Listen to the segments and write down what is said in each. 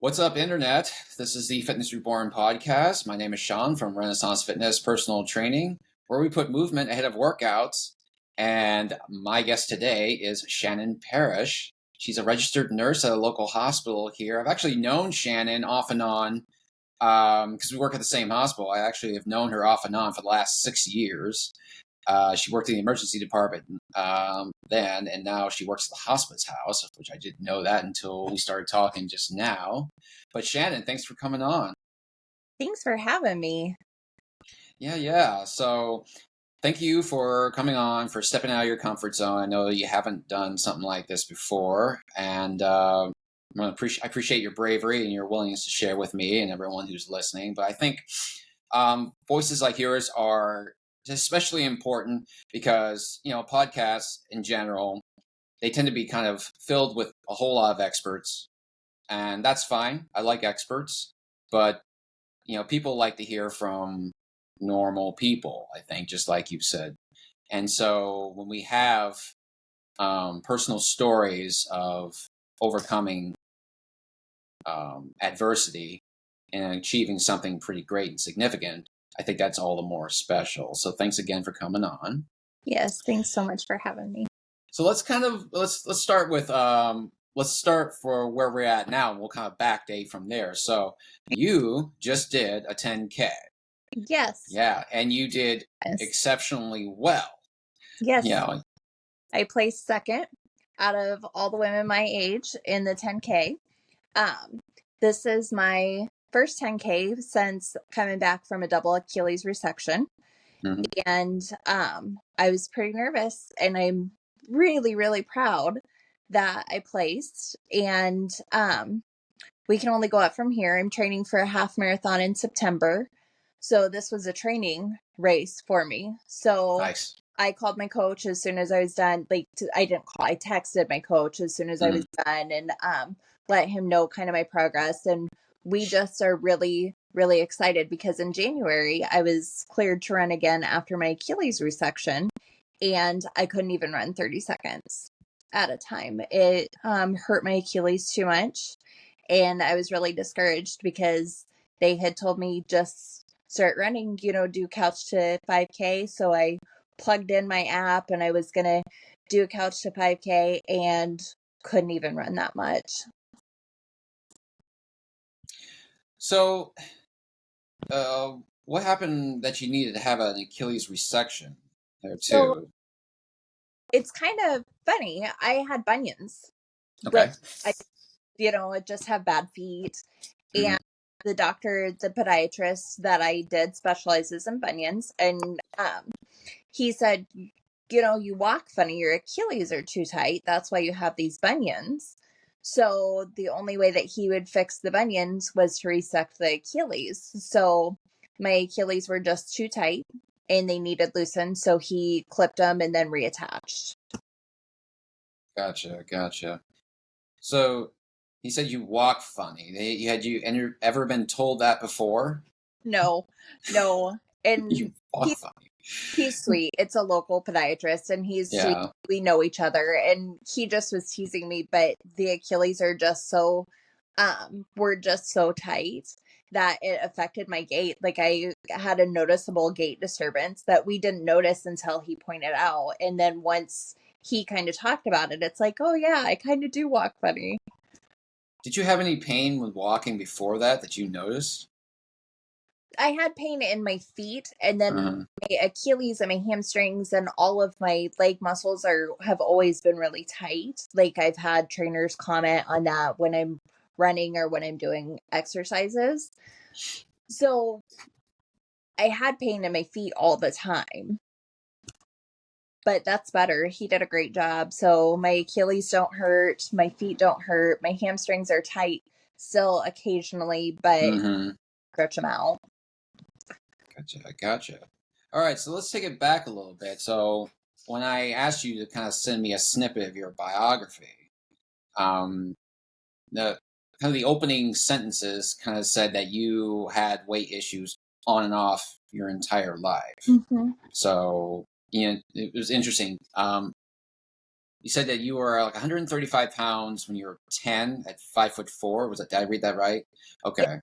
What's up, Internet? This is the Fitness Reborn podcast. My name is Sean from Renaissance Fitness Personal Training, where we put movement ahead of workouts. And my guest today is Shannon Parrish. She's a registered nurse at a local hospital here. I've actually known Shannon off and on because we work at the same hospital. I actually have known her off and on for the last 6 years. She worked in the emergency department then, and now she works at the hospice house, which I didn't know that until we started talking just now. But Shannon, thanks for coming on. Thanks for having me. Yeah. So thank you for coming on, for stepping out of your comfort zone. I know you haven't done something like this before, and I appreciate your bravery and your willingness to share with me and everyone who's listening. But I think voices like yours are especially important because, podcasts in general, they tend to be kind of filled with a whole lot of experts, and that's fine. I like experts, but, people like to hear from normal people, I think, just like you said. And so when we have personal stories of overcoming adversity and achieving something pretty great and significant, I think that's all the more special. So thanks again for coming on. Yes, thanks so much for having me. So let's start with let's start for where we're at now, and we'll kind of backdate from there. So you just did a 10K. Yes. Yeah, and you did exceptionally well. Yes. I placed second out of all the women my age in the 10K. This is my first 10K since coming back from a double Achilles resection. Mm-hmm. And I was pretty nervous, and I'm really, really proud that I placed. And we can only go up from here. I'm training for a half marathon in September. So this was a training race for me. So nice. I called my coach as soon as I was done. I didn't call, I texted my coach as soon as I was done and let him know kind of my progress. And we just are really, really excited because in January, I was cleared to run again after my Achilles resection, and I couldn't even run 30 seconds at a time. It hurt my Achilles too much. And I was really discouraged because they had told me just start running, do couch to 5K. So I plugged in my app and I was going to do a couch to 5K and couldn't even run that much. So what happened that you needed to have an Achilles resection there too? So, it's kind of funny. I had bunions. Okay. But I just have bad feet. And the doctor, the podiatrist that I did specializes in bunions. And he said, you walk funny. Your Achilles are too tight. That's why you have these bunions. So the only way that he would fix the bunions was to resect the Achilles. So my Achilles were just too tight and they needed loosened. So he clipped them and then reattached. Gotcha. So he said you walk funny. Had you ever been told that before? No. And you walk funny. He's sweet. It's a local podiatrist and he's sweet. We know each other, and he just was teasing me, but the Achilles are just so were just so tight that it affected my gait. Like I had a noticeable gait disturbance that we didn't notice until he pointed out. And then once he kind of talked about it, it's like, oh yeah, I kind of do walk funny. Did you have any pain with walking before that you noticed? I had pain in my feet, and then my Achilles and my hamstrings and all of my leg muscles have always been really tight. Like I've had trainers comment on that when I'm running or when I'm doing exercises. So I had pain in my feet all the time. But that's better. He did a great job. So my Achilles don't hurt. My feet don't hurt. My hamstrings are tight still occasionally, but stretch them out. Gotcha. All right, so let's take it back a little bit. So when I asked you to kind of send me a snippet of your biography, the opening sentences kind of said that you had weight issues on and off your entire life. So it was interesting. You said that you were like 135 pounds when you were 10 at 5'4". Was that, did I read that right? Yeah, Okay.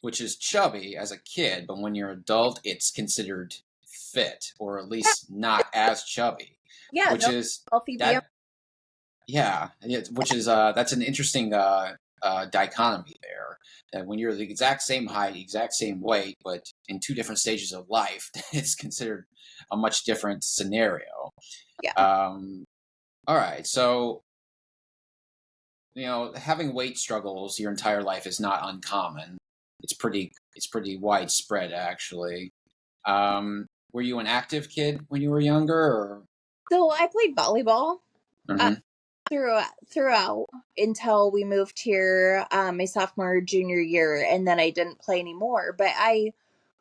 Which is chubby as a kid, but when you're an adult, it's considered fit, or at yeah, least not as chubby, yeah, which no, is healthy BM. that, yeah, which is, that's an interesting dichotomy there. That when you're the exact same height, exact same weight, but in two different stages of life, it's considered a much different scenario. Yeah. Um, all right, so having weight struggles your entire life is not uncommon. It's pretty widespread, actually. Were you an active kid when you were younger, or? So I played volleyball uh, Hmm. throughout until we moved here my sophomore junior year, and then I didn't play anymore. But I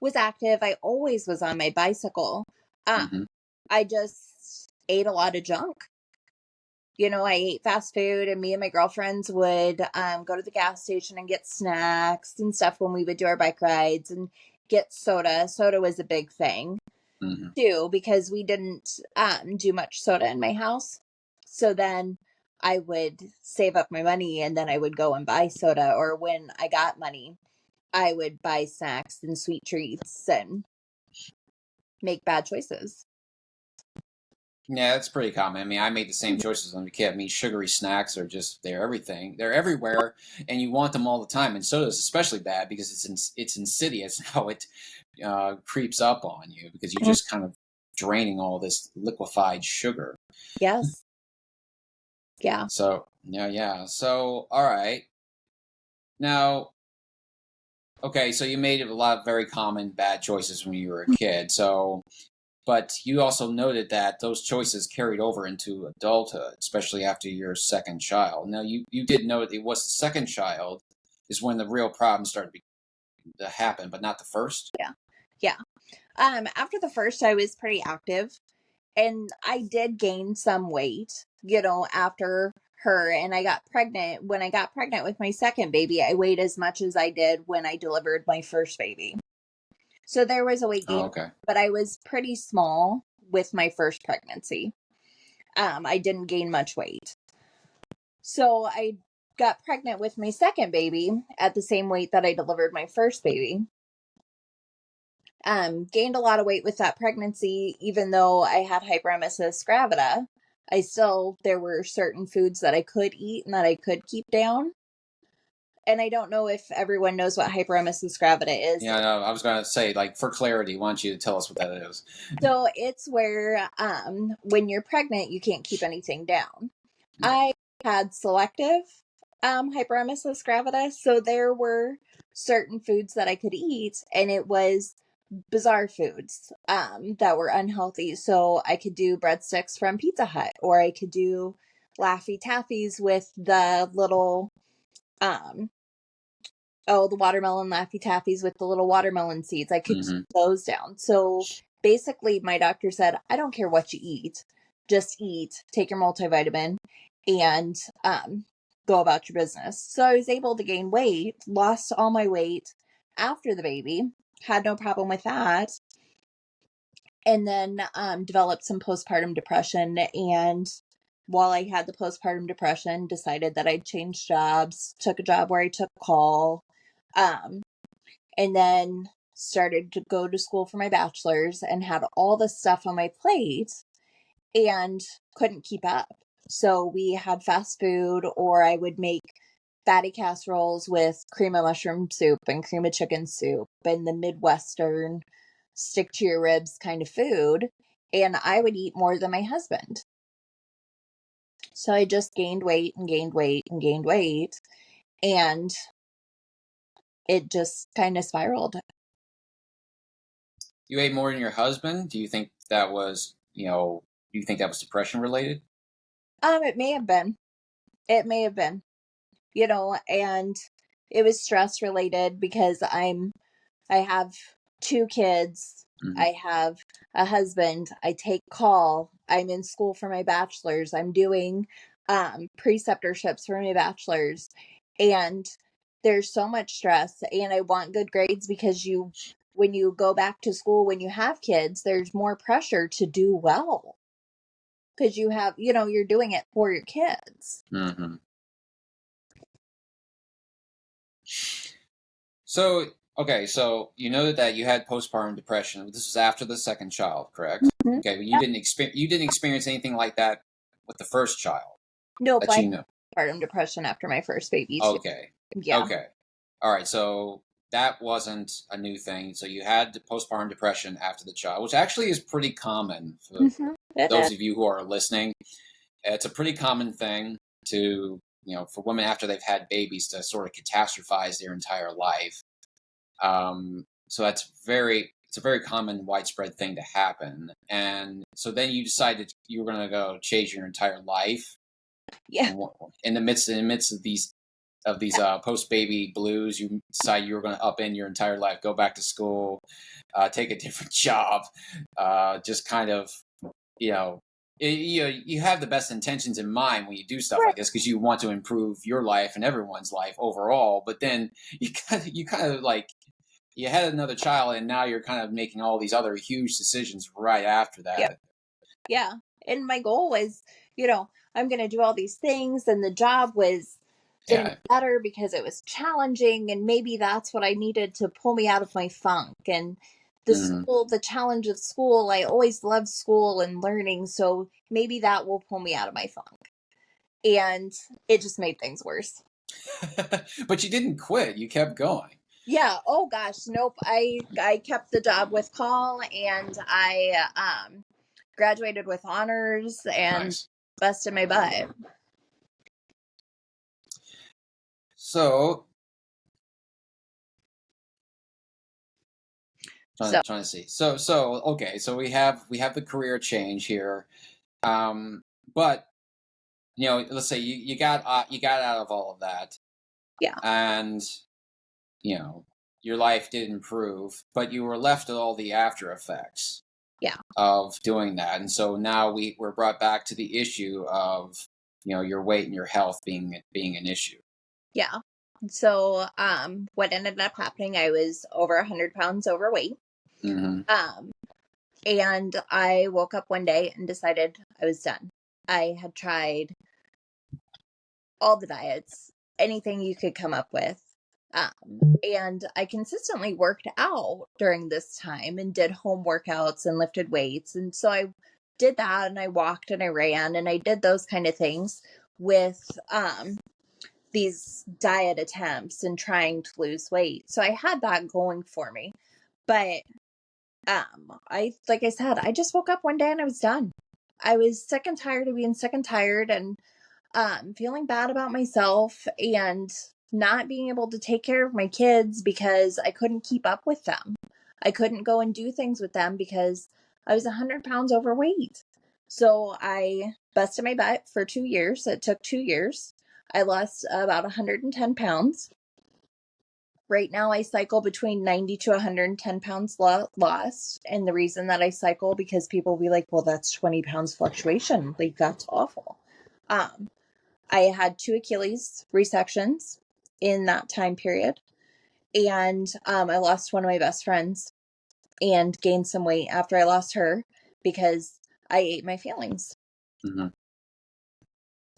was active. I always was on my bicycle. Um, Hmm. I just ate a lot of junk. I ate fast food, and me and my girlfriends would go to the gas station and get snacks and stuff when we would do our bike rides and get soda. Soda was a big thing Hmm. too because we didn't do much soda in my house. So then I would save up my money and then I would go and buy soda, or when I got money, I would buy snacks and sweet treats and make bad choices. Yeah, that's pretty common. I mean, I made the same choices when I was a kid. I mean, sugary snacks are just—they're everything. They're everywhere, and you want them all the time. And soda is especially bad because it's insidious how it creeps up on you, because you're Mhm. just kind of draining all this liquefied sugar. Yes. Yeah. So yeah, yeah. So all right, now, okay, so you made a lot of very common bad choices when you were a kid. So, but you also noted that those choices carried over into adulthood, especially after your second child. Now, you did note it was the second child is when the real problems started to happen, but not the first. Yeah. Yeah. After the first, I was pretty active, and I did gain some weight, after her, and I got pregnant. When I got pregnant with my second baby, I weighed as much as I did when I delivered my first baby. So there was a weight Oh, gain, okay. but I was pretty small with my first pregnancy. I didn't gain much weight. So I got pregnant with my second baby at the same weight that I delivered my first baby. Gained a lot of weight with that pregnancy, even though I had hyperemesis gravida. There were certain foods that I could eat and that I could keep down. And I don't know if everyone knows what hyperemesis gravida is. Yeah, no, I was going to say, like, for clarity, why don't you tell us what that is? So it's where when you're pregnant, you can't keep anything down. Yeah. I had selective hyperemesis gravida, so there were certain foods that I could eat, and it was bizarre foods that were unhealthy. So I could do breadsticks from Pizza Hut, or I could do Laffy Taffies with the little um the watermelon Laffy Taffies with the little watermelon seeds. I could keep Hmm. those down. So basically my doctor said, I don't care what you eat, just eat, take your multivitamin, and go about your business. So I was able to gain weight, lost all my weight after the baby, had no problem with that, and then developed some postpartum depression. And while I had the postpartum depression, decided that I'd change jobs, took a job where I took call, um, and then started to go to school for my bachelor's and had all this stuff on my plate and couldn't keep up. So we had fast food, or I would make fatty casseroles with cream of mushroom soup and cream of chicken soup and the Midwestern stick to your ribs kind of food. And I would eat more than my husband. So I just gained weight and gained weight and gained weight. And it just kind of spiraled. You ate more than your husband. Do you think that was, do you think that was depression related? It may have been. It may have been, and it was stress related because I have two kids. Hmm. I have a husband. I take call. I'm in school for my bachelor's. I'm doing preceptorships for my bachelor's. And there's so much stress, and I want good grades because when you go back to school, when you have kids, there's more pressure to do well. because you have, you're doing it for your kids. Hmm. So, okay, so you know that you had postpartum depression. This was after the second child, correct? Mhm. Okay, but Yep. you didn't experience anything like that with the first child Nope, that I you had know. postpartum depression after my first baby too. Okay. Yeah. Okay. All right. So that wasn't a new thing. So you had the postpartum depression after the child, which actually is pretty common for It is. those of you who are listening. It's a pretty common thing to, for women after they've had babies to sort of catastrophize their entire life. So it's a very common, widespread thing to happen. And so then you decided you were going to go change your entire life Yeah. in the midst of these post baby blues. You decide you were going to upend your entire life, go back to school, take a different job, just kind of, you know, you have the best intentions in mind when you do stuff Right. like this because you want to improve your life and everyone's life overall. But then you kind of like you had another child, and now you're kind of making all these other huge decisions right after Yeah. that. Yeah. And my goal was, I'm going to do all these things, and the job was going to be Yeah. better because it was challenging, and maybe that's what I needed to pull me out of my funk. And Hmm. the challenge of school, I always loved school and learning, so maybe that will pull me out of my funk. And it just made things worse. But you didn't quit. You kept going. Yeah. Oh gosh. Nope. I kept the job with call, and I graduated with honors and Nice. busted my butt. So So trying to see. Okay. So we have the career change here. Um, but let's say you got out of all of that, yeah, and your life did improve, but you were left with all the after effects yeah, of doing that. And so now we're brought back to the issue of your weight and your health being an issue. yeah. So what ended up happening? I was over 100 pounds overweight. Hmm. Um, and I woke up one day and decided I was done. I had tried all the diets, anything you could come up with. And I consistently worked out during this time and did home workouts and lifted weights. And so I did that, and I walked and I ran and I did those kind of things with these diet attempts and trying to lose weight. So I had that going for me. But like I said, I just woke up one day and I was done. I was sick and tired of being sick and tired, and feeling bad about myself and not being able to take care of my kids because I couldn't keep up with them. I couldn't go and do things with them because I was 100 pounds overweight. So I busted my butt for 2 years. It took 2 years. I lost about 110 pounds. Right now, I cycle between 90 to 110 pounds lost. And the reason that I cycle, because people will be like, well, that's 20 pounds fluctuation. Like, that's awful. Um, I had two Achilles resections in that time period. And I lost one of my best friends and gained some weight after I lost her because I ate my feelings. Hmm.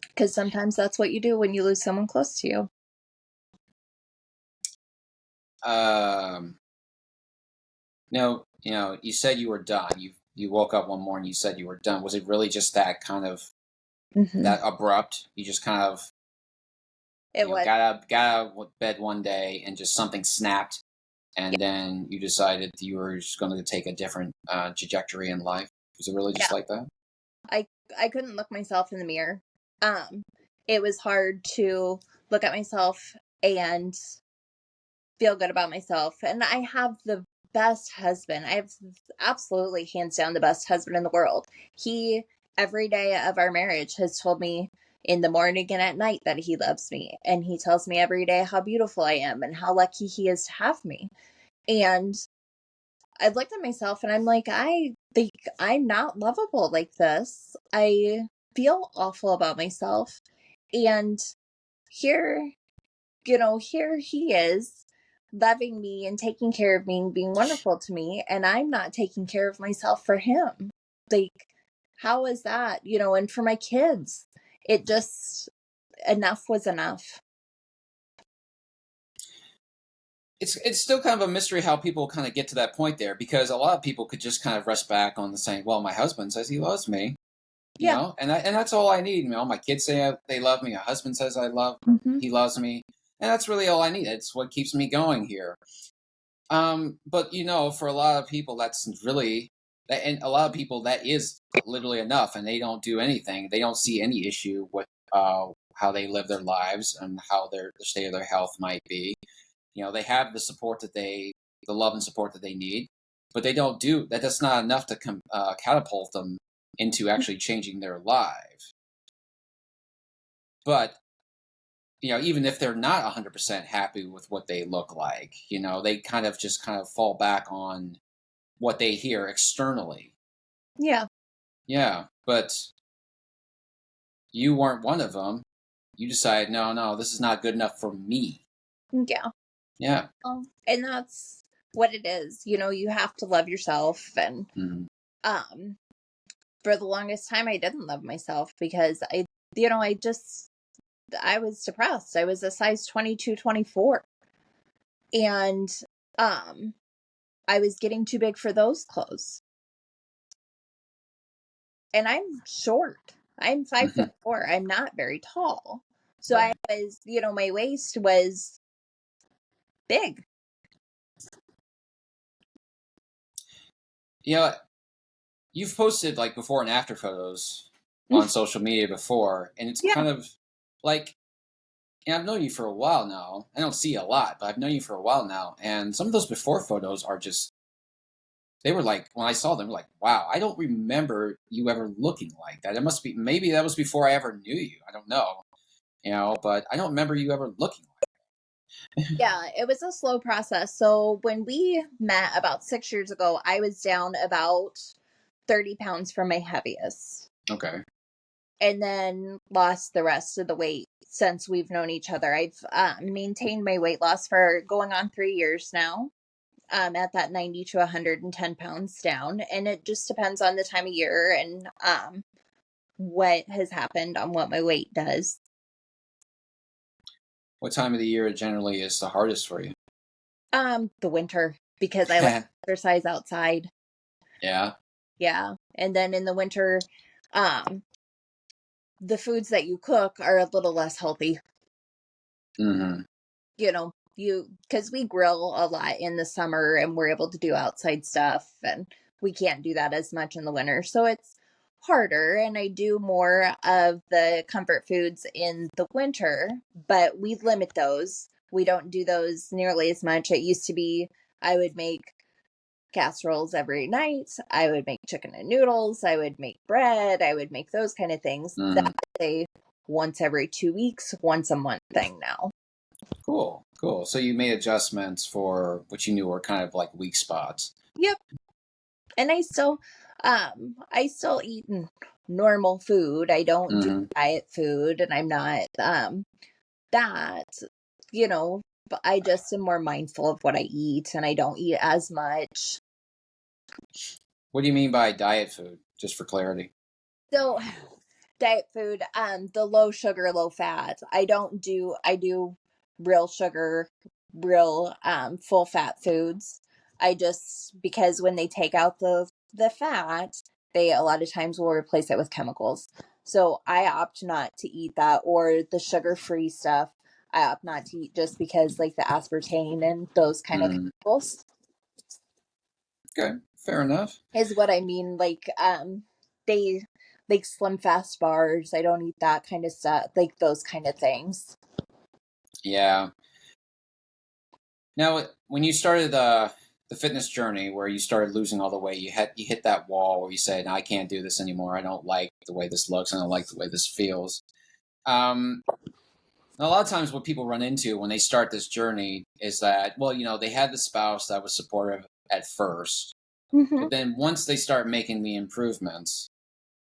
Because sometimes that's what you do when you lose someone close to you. Um, no, you said you were done. You woke up one morning. You said you were done. Was it really just that kind of Mm-hmm. that abrupt? You just kind of It was, got out of bed one day and just something snapped, yeah, and then you decided you were just going to take a different trajectory in life. Was it really just yeah. like that? I I couldn't look myself in the mirror. Um, it was hard to look at myself and feel good about myself. And I have the best husband. I have absolutely hands down the best husband in the world. He, every day of our marriage, has told me in the morning and at night that he loves me. And he tells me every day how beautiful I am and how lucky he is to have me. And I looked at myself and I'm like, I think I'm not lovable like this. I feel awful about myself. And here here he is loving me and taking care of me and being wonderful to me, and I'm not taking care of myself for him. Like, how is that? And for my kids, it just, enough was enough. It's still kind of a mystery how people kind of get to that point there, because a lot of people could just kind of rest back on the saying, well, my husband says he loves me, Yeah. and that's all I need. My kids say they love me. My husband says Hmm. he loves me, and that's really all I need. It's what keeps me going here. But for a lot of people, that's really, and a lot of people that is literally enough, and they don't do anything. They don't see any issue with how they live their lives and how the state of their health might be. They have the love and support that they need, but they don't do that. That's not enough to catapult them into actually changing their life. But even if they're not 100% happy with what they look like, they kind of fall back on what they hear externally. Yeah. Yeah, but you weren't one of them. You decided, no, no, this is not good enough for me. Yeah. Yeah. And that's what it is. You have to love yourself. And Mhm. um for the longest time I didn't love myself because I was depressed. I was a size 22, 24. And um I was getting too big for those clothes. And I'm short. I'm 5'4". I'm not very tall. So I Right. was, my waist was big. You know, you've posted like before and after photos on social media before, and it's Yeah. kind of like, I've known you for a while now. I don't see you a lot, but I've known you for a while now, and some of those before photos are just, they were like, when I saw them, like, wow, I don't remember you ever looking like that. It must be, maybe that was before I ever knew you. I don't know, but I don't remember you ever looking like Yeah, it was a slow process. So when we met about 6 years ago, I was down about 30 pounds from my heaviest, that. Okay. and then lost the rest of the weight since we've known each other. I've maintained my weight loss for going on 3 years now, at that 90 to 110 pounds down. And it just depends on the time of year and what has happened on what my weight does. What time of the year generally is the hardest for you? The winter, because I like to exercise outside. Yeah. Yeah. And then in the winter, um, the foods that you cook are a little less healthy. Hmm. Because we grill a lot in the summer and we're able to do outside stuff, and we can't do that as much in the winter. So it's harder. And I do more of the comfort foods in the winter, but we limit those. We don't do those nearly as much. It used to be I would make casseroles every night. I would make chicken and noodles. I would make bread. I would make those kind of things. Hmm. That's a once every 2 weeks, once a month thing now. Cool. Cool. So you made adjustments for what you knew were kind of like weak spots. Yep. And I still eat normal food. I don't do Hmm. diet food, and I'm not that, but I just am more mindful of what I eat, and I don't eat as much. What do you mean by diet food? Just for clarity. So diet food, the low sugar, low fat. I do real sugar, real full fat foods. I just, because when they take out the fat, they a lot of times will replace it with chemicals. So I opt not to eat that, or the sugar free stuff. I opt not to eat just because, like, the aspartame and those kind of Hmm. chemicals Okay. Fair enough. is what I mean. Like, they like Slim Fast bars. I don't eat that kind of stuff, like those kind of things. Yeah. Now, when you started the fitness journey, where you started losing all the weight, you hit that wall where you said, "No, I can't do this anymore. I don't like the way this looks. I don't like the way this feels." Um, a lot of times, what people run into when they start this journey is that, well, they had the spouse that was supportive at first, Hmm. but then once they start making the improvements,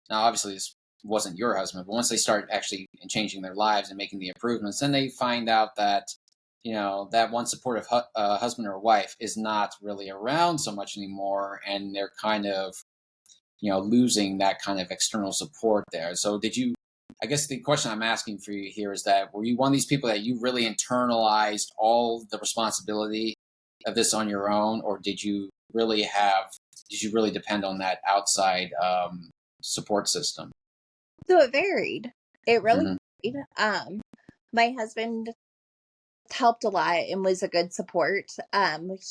now obviously this wasn't your husband, but once they start actually changing their lives and making the improvements, then they find out that that one supportive husband or wife is not really around so much anymore, and they're kind of losing that kind of external support there. So did you, I guess the question I'm asking for you here is that, were you one of these people that you really internalized all the responsibility of this on your own, or did you really depend on that outside support system? So it varied. It really Hmm. varied. My husband helped a lot and was a good support.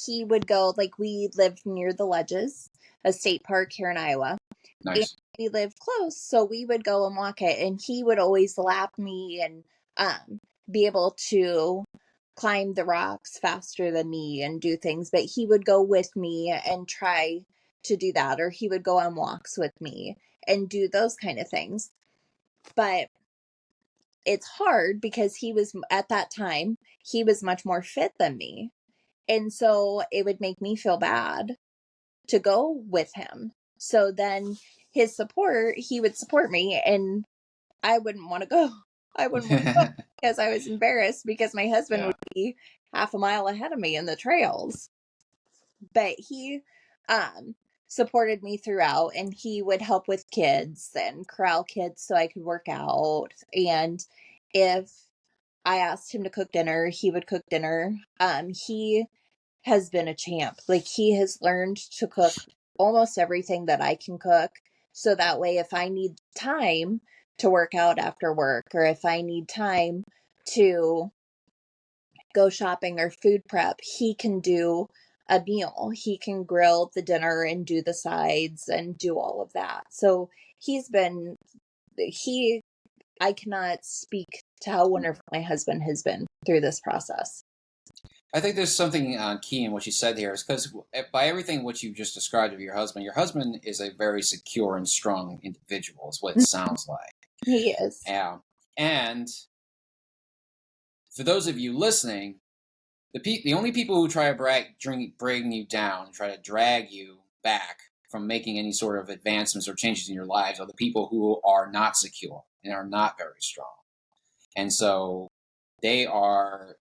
He would go, like, we lived near the Ledges, a state park here in Iowa, and Nice. we lived close, so we would go and walk it, and he would always lap me and be able to climb the rocks faster than me and do things, but he would go with me and try to do that, or he would go on walks with me and do those kind of things. But it's hard because he was, at that time, he was much more fit than me. And so it would make me feel bad to go with him. So then his support, he would support me and I wouldn't want to go. I wouldn't want to go because I was embarrassed because my husband Yeah. would be half a mile ahead of me in the trails. But he um supported me throughout, and he would help with kids and corral kids so I could work out. And if I asked him to cook dinner, he would cook dinner. He has been a champ. Like, he has learned to cook almost everything that I can cook. So that way, if I need time to work out after work, or if I need time to go shopping or food prep, he can do a meal. He can grill the dinner and do the sides and do all of that. So he's been, he, I cannot speak to how wonderful my husband has been through this process. I think there's something key in what you said here, is because by everything what you just described of your husband is a very secure and strong individual, is what it sounds like. He is. Yeah. And for those of you listening, the only people who try to bring you down, try to drag you back from making any sort of advancements or changes in your lives, are the people who are not secure and are not very strong. And so they are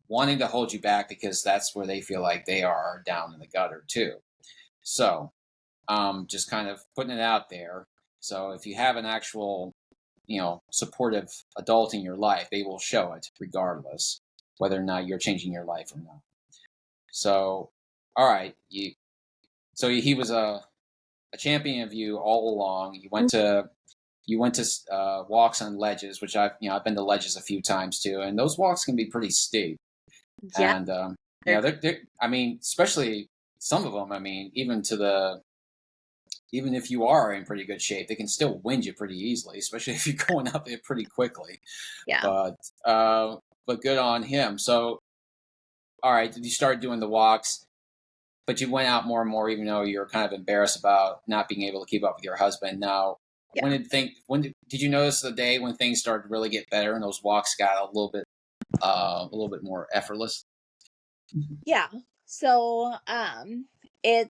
wanting to hold you back because that's where they feel like they are down in the gutter too. So just kind of putting it out there. So if you have an actual, supportive adult in your life, they will show it regardless whether or not you're changing your life or not. So, all right, so he was a champion of you all along. You went to walks on ledges, which I've been to ledges a few times too, and those walks can be pretty steep. Yeah. And They're, I mean, especially some of them. I mean, even if you are in pretty good shape, they can still wind you pretty easily, especially if you're going up it pretty quickly. yeah. But but good on him. So, all right, you started doing the walks, but you went out more and more, even though you're kind of embarrassed about not being able to keep up with your husband. Now, Yeah. did you notice the day when things started to really get better and those walks got a little bit more effortless? Yeah. So it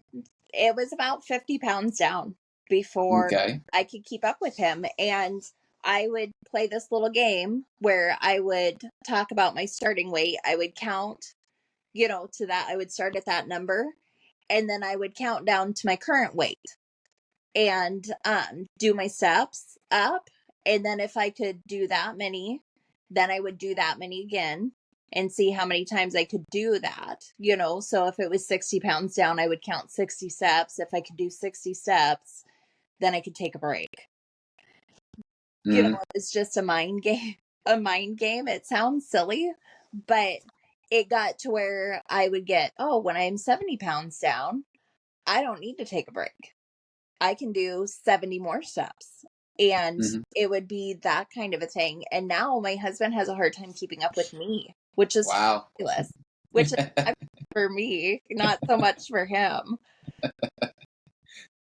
it was about 50 pounds down before Okay. I could keep up with him. And I would play this little game where I would talk about my starting weight. I would count, to that. I would start at that number, and then I would count down to my current weight and do my steps up. And then if I could do that many, then I would do that many again and see how many times I could do that. So if it was 60 pounds down, I would count 60 steps. If I could do 60 steps, then I could take a break. Mm-hmm. It's just a mind game. A mind game. It sounds silly, but it got to where I would get, oh, when I'm 70 pounds down, I don't need to take a break. I can do 70 more steps. And Mm-hmm. it would be that kind of a thing. And now my husband has a hard time keeping up with me, which is Wow. ridiculous. Which is for me, not so much for him.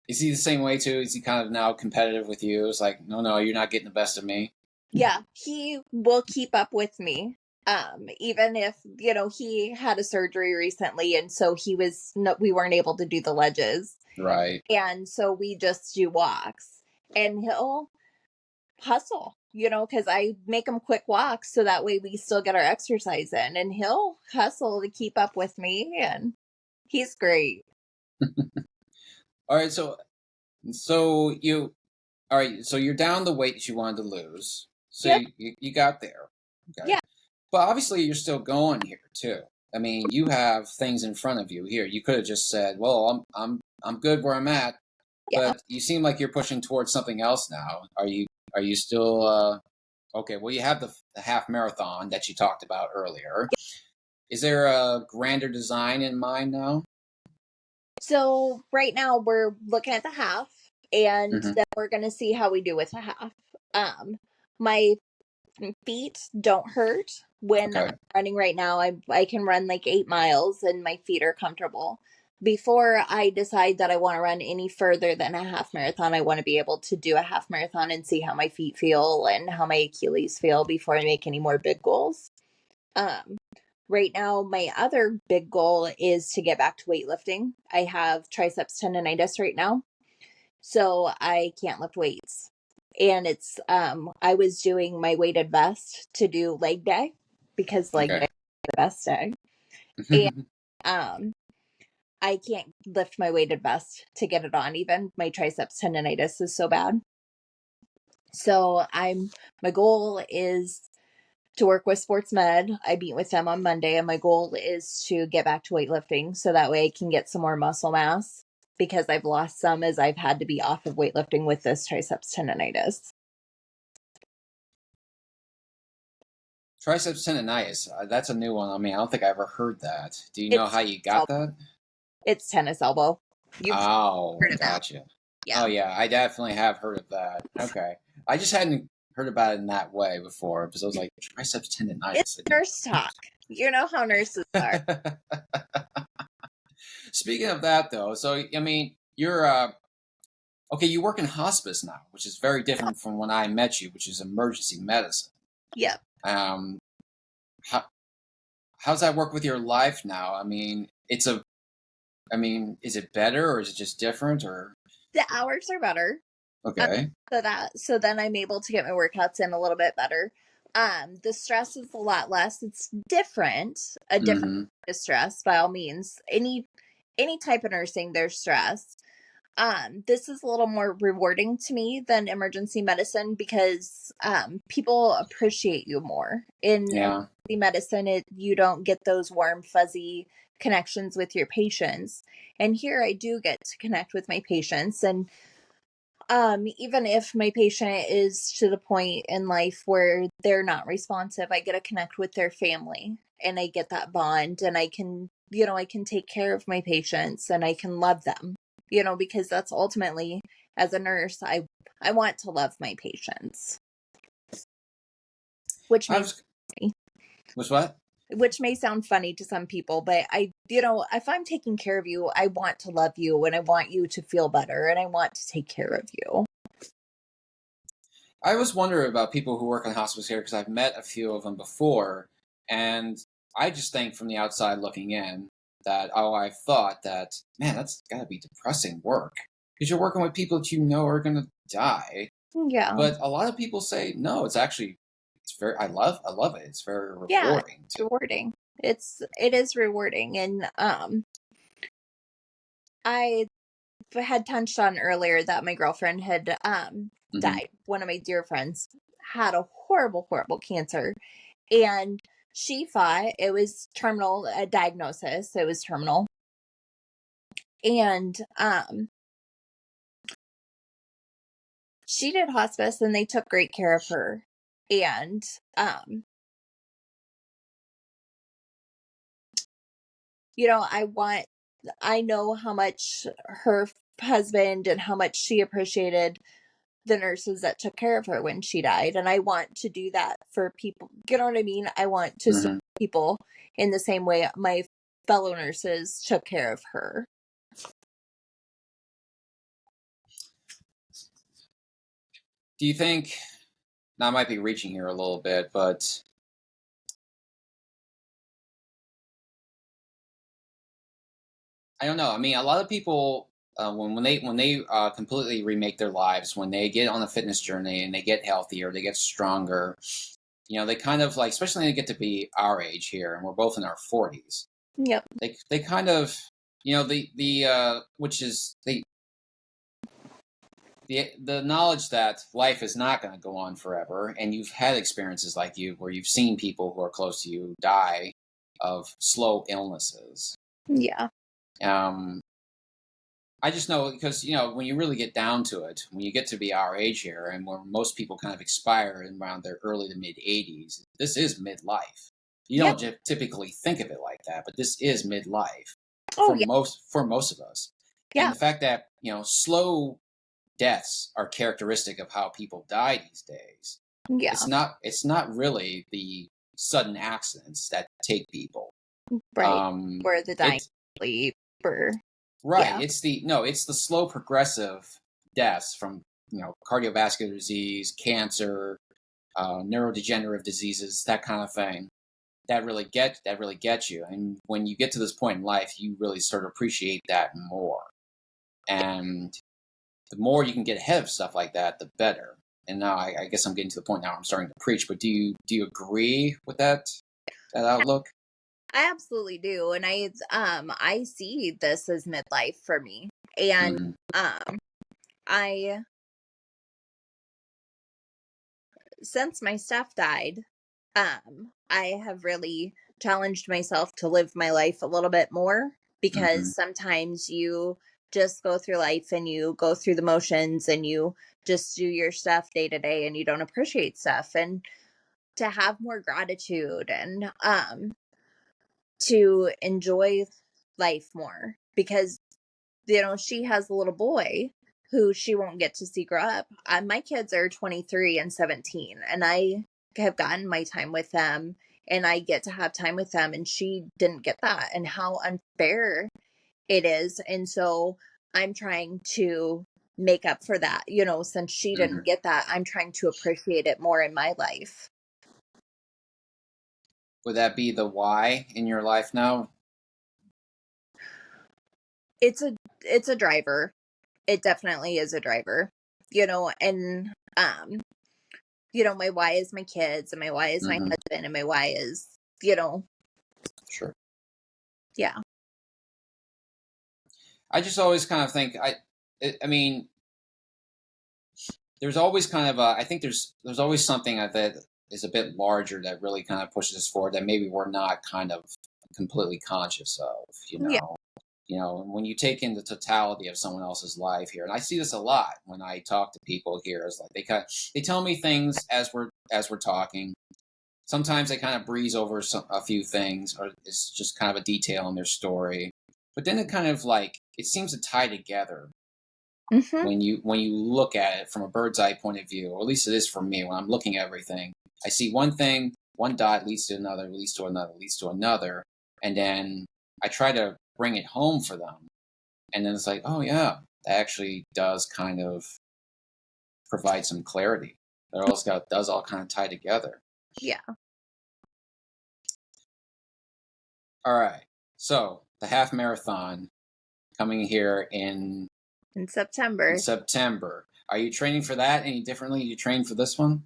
Is he the same way too? Is he kind of now competitive with you? It's like, no, you're not getting the best of me. Yeah, he will keep up with me. Even if, he had a surgery recently, and so we weren't able to do the ledges. Right. And so we just do walks. And he'll hustle, because I make him quick walks so that way we still get our exercise in. And he'll hustle to keep up with me. And he's great. All right. So So you all right? So you're down the weight that you wanted to lose. So Yep. you got there. Okay. Yeah. But obviously, you're still going here too. I mean, you have things in front of you here. You could have just said, "Well, I'm good where I'm at," Yeah. but you seem like you're pushing towards something else now. Are you still okay? Well, you have the half marathon that you talked about earlier. Is there a grander design in mind now? So right now we're looking at the half, and Hmm. then we're gonna see how we do with the half. My feet don't hurt when I'm Okay. running right now. I can run like 8 miles and my feet are comfortable. Before I decide that I want to run any further than a half marathon, I want to be able to do a half marathon and see how my feet feel and how my Achilles feel before I make any more big goals. Um, right now, my other big goal is to get back to weightlifting. I have triceps tendonitis right now, so I can't lift weights. And it's I was doing my weighted vest to do leg day because leg day Okay. is the best day. And um I can't lift my weighted vest to get it on even. My triceps tendonitis is so bad. So my goal is to work with sports med. I meet with them on Monday, and my goal is to get back to weightlifting so that way I can get some more muscle mass because I've lost some as I've had to be off of weightlifting with this triceps tendonitis. Triceps tendonitis. That's a new one on me. I don't think I ever heard that. Do you know It's how you got that? it's tennis elbow. You've Oh, heard of that. gotcha. Yeah. Oh, yeah, I definitely have heard of that. Okay. I just hadn't heard about it in that way before because I was like, triceps It's tendonitis. nurse talk. You know how nurses are. Speaking of that, though, so, I mean, you're, okay, you work in hospice now, which is very different from when I met you, which is emergency medicine. Yeah. Um, how, how's that work with your life now? I mean, is it better or is it just different or, The hours are better. Um, okay. so then I'm able to get my workouts in a little bit better. The stress is a lot less. It's different, a different Mm-hmm. kind of stress by all means. Any type of nursing, there's stress. This is a little more rewarding to me than emergency medicine because people appreciate you more. In Yeah. emergency medicine, you don't get those warm, fuzzy connections with your patients. And here I do get to connect with my patients. And even if my patient is to the point in life where they're not responsive, I get to connect with their family and I get that bond and I can take care of my patients and I can love them, because that's ultimately, as a nurse, I want to love my patients, which I may was, was what? which may sound funny to some people, but if I'm taking care of you, I want to love you and I want you to feel better and I want to take care of you. I was wondering about people who work in hospice care because I've met a few of them before, and I just think from the outside looking in that I thought that man, that's got to be depressing work because you're working with people that you know are going to die. Yeah. But a lot of people say no, it's very I love it. It's very Yeah, rewarding it's too. rewarding. It is rewarding, and I had touched on earlier that my girlfriend had Hmm. died. One of my dear friends had a horrible, horrible cancer, and she fought. It was terminal, a diagnosis. It was terminal, and she did hospice, and they took great care of her, and um, I know how much her husband and how much she appreciated the nurses that took care of her when she died. And I want to do that for people. You know what I mean? I want to support Hmm. people in the same way my fellow nurses took care of her. Do you think now I might be reaching here a little bit, but I don't know. I mean, a lot of people when they completely remake their lives, when they get on a fitness journey and they get healthier, they get stronger. You know, they kind of like, especially when they get to be our age here, and we're both in our 40s. Yep. They kind of, you know, the which is the knowledge that life is not going to go on forever, and you've had experiences like you where you've seen people who are close to you die of slow illnesses. Yeah. Um, I just know because when you really get down to it, when you get to be our age here, and where most people kind of expire in around their early to mid 80s, this is midlife. You Yeah. don't typically think of it like that, but this is midlife Oh, yeah. for most of us. And Yeah. the fact that slow deaths are characteristic of how people die these days. Yeah. It's not really the sudden accidents that take people. Right. Or the dying It's sleep or right. yeah. It's the slow progressive deaths from cardiovascular disease, cancer, neurodegenerative diseases, that kind of thing. That really get you. And when you get to this point in life, you really start to appreciate that more. And the more you can get ahead of stuff like that, the better. And now I guess I'm getting to the point now where I'm starting to preach. But do you agree with that outlook? I absolutely do. And I see this as midlife for me. And Hmm. I since my stuff died, I have really challenged myself to live my life a little bit more Hmm. because sometimes you just go through life and you go through the motions and you just do your stuff day to day and you don't appreciate stuff. And to have more gratitude and to enjoy life more because she has a little boy who she won't get to see grow up. My kids are 23 and 17, and I have gotten my time with them, and I get to have time with them, and she didn't get that, and how unfair it is. And so I'm trying to make up for that, since she Hmm. didn't get that, I'm trying to appreciate it more in my life. Would that be the why in your life now? It's a driver. It definitely is a driver, and my why is my kids and my why is my Hmm. husband and my why is, you know, Sure. yeah. I just always kind of think I mean, there's always kind of I think there's always something that is a bit larger that really kind of pushes us forward that maybe we're not kind of completely conscious of. Yeah. When you take in the totality of someone else's life here, and I see this a lot when I talk to people here, is like they tell me things as we're talking. Sometimes they kind of breeze over a few things, or it's just kind of a detail in their story. But then it kind of like it seems to tie together Hmm. when you look at it from a bird's eye point of view, or at least it is for me when I'm looking at everything. I see one thing, one dot leads to another, leads to another, leads to another, and then I try to bring it home for them, and then it's like, oh yeah, that actually does kind of provide some clarity. That all does all kind of tie together. Yeah. All right, so the half marathon coming here In in September. September. Are you training for that any differently? You train for this one?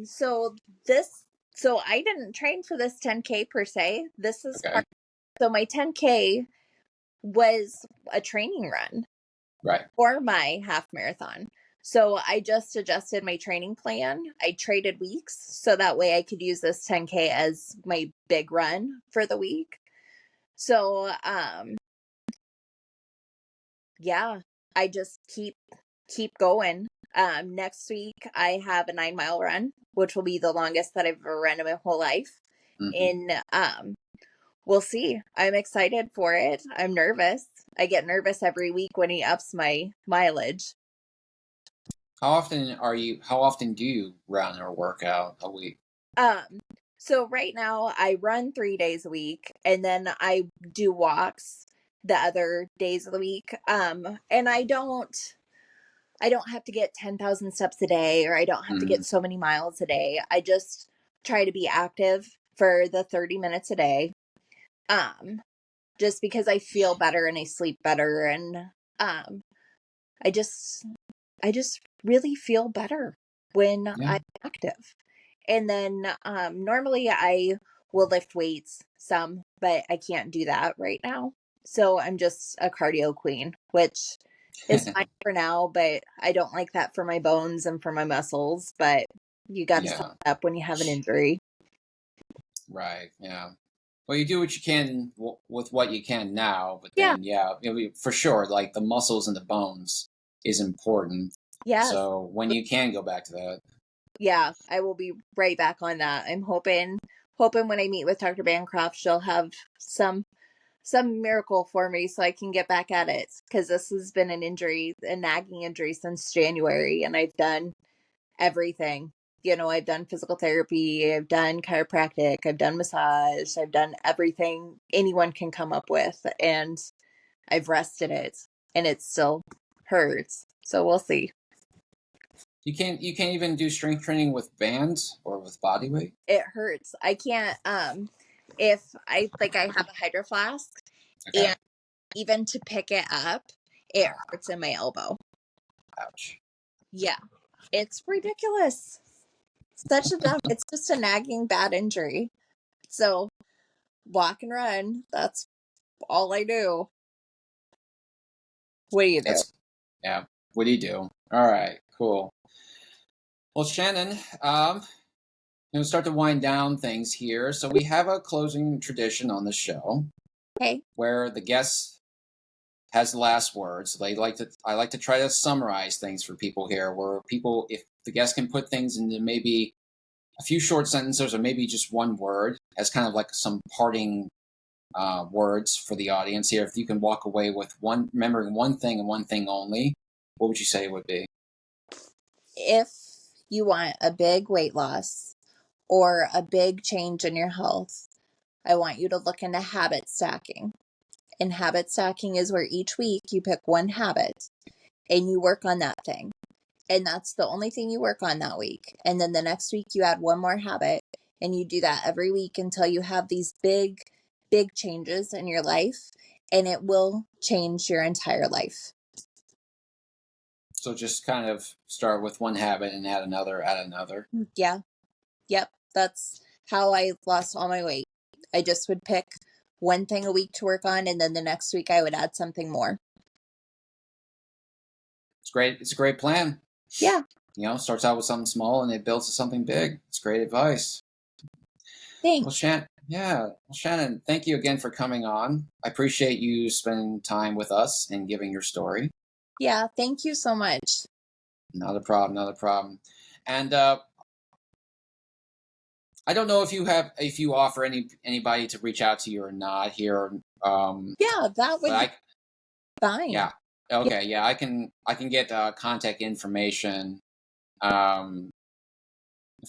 So this, so I didn't train for this 10K per se. This is Okay, so my 10K was a training run right. for my half marathon. So I just adjusted my training plan. I traded weeks so that way I could use this 10K as my big run for the week. So, yeah, I just keep going. Next week I have a 9 mile run, which will be the longest that I've ever run in my whole life. Hmm. And we'll see. I'm excited for it. I'm nervous. I get nervous every week when he ups my mileage. How often do you run or work out a week? Um, so right now I run 3 days a week and then I do walks the other days of the week. And I don't have to get 10,000 steps a day or I don't have to Hmm. get so many miles a day. I just try to be active for the 30 minutes a day. Um, just because I feel better and I sleep better and um I just I just really feel better when Yeah. I'm active. And then normally I will lift weights some, but I can't do that right now. So I'm just a cardio queen, which is fine for now, but I don't like that for my bones and for my muscles. But you got to suck Yeah, it up when you have an injury. right. Yeah. Well, you do what you can with what you can now, but Yeah. then, yeah, for sure, like the muscles and the bones is important. Yes. So when you can go back to that, Yeah, I will be right back on that. I'm hoping when I meet with Dr. Bancroft, she'll have some miracle for me so I can get back at it, because this has been a nagging injury since January, and I've done everything. I've done physical therapy, I've done chiropractic, I've done massage, I've done everything anyone can come up with, and I've rested it, and it still hurts. So we'll see. you can't even do strength training with bands or with body weight. It hurts. I can't if I have a hydro flask, Okay. and even to pick it up, it hurts in my elbow. Ouch. Yeah. It's ridiculous. Such a dumb, it's just a nagging bad injury. So walk and run, that's all I do. What do you do? That's yeah. What do you do? All right. Cool. Well, Shannon, going to start to wind down things here. So we have a closing tradition on the show Okay. where the guest has the last word. So I like to try to summarize things for people here, where people, if the guest can put things into maybe a few short sentences or maybe just one word as kind of like some parting words for the audience here. If you can walk away with remembering one thing and one thing only, what would you say it would be? If you want a big weight loss or a big change in your health, I want you to look into habit stacking. And habit stacking is where each week you pick one habit and you work on that thing. And that's the only thing you work on that week. And then the next week you add one more habit, and you do that every week until you have these big changes in your life, and it will change your entire life. So just kind of start with one habit and add another. Yeah. Yep. That's how I lost all my weight. I just would pick one thing a week to work on, and then the next week I would add something more. It's great. It's a great plan. Yeah. Starts out with something small and it builds to something big. It's great advice. Well, Thanks. Shannon, yeah. Well, Shannon, thank you again for coming on. I appreciate you spending time with us and giving your story. Yeah. Thank you so much. Not a problem. Not a problem. And I don't know if you offer anybody to reach out to you or not here. Yeah. That But would be fine. yeah, Yeah. okay, yeah. I can get contact information um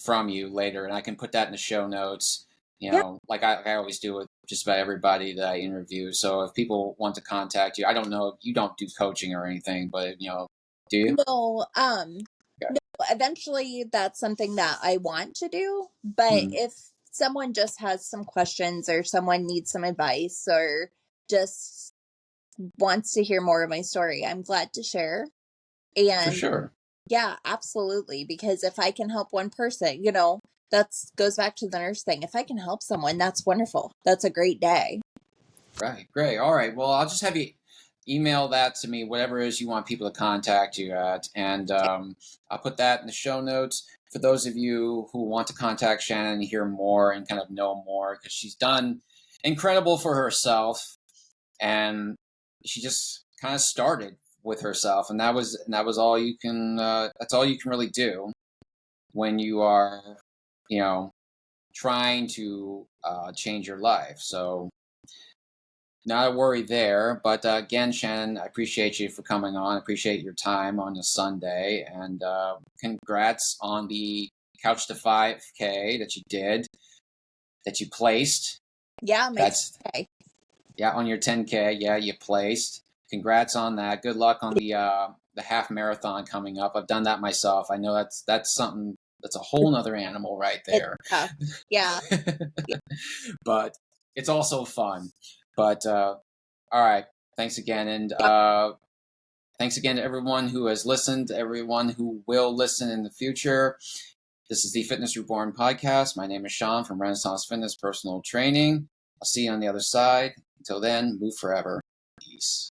from you later, and I can put that in the show notes. Yeah. Like I always do with just about everybody that I interview. So if people want to contact you, I don't know, you don't do coaching or anything, but do you? No, Okay. no, eventually that's something that I want to do, but Mhm. if someone just has some questions or someone needs some advice or just wants to hear more of my story, I'm glad to share. For And sure. yeah, absolutely, because if I can help one person, that's goes back to the nurse thing. If I can help someone, that's wonderful. That's a great day. Right. Great. All right. Well, I'll just have you email that to me, whatever it is you want people to contact you at, and I'll put that in the show notes for those of you who want to contact Shannon and hear more and kind of know more, because she's done incredible for herself, and she just kind of started with herself, and that was all you can. That's all you can really do when you are, you know, trying to change your life. So not a worry there. But again, Shannon, I appreciate you for coming on. I appreciate your time on a Sunday. And congrats on the Couch to 5K that you did, that you placed. Yeah, my That's, okay. yeah, on your 10K. Yeah, you placed. Congrats on that. Good luck on the half marathon coming up. I've done that myself. I know that's something that's a whole nother animal right It's there. tough. Yeah. But it's also fun. But all right. Thanks again. And thanks again to everyone who has listened, everyone who will listen in the future. This is the Fitness Reborn podcast. My name is Sean from Renaissance Fitness Personal Training. I'll see you on the other side. Until then, move forever. Peace.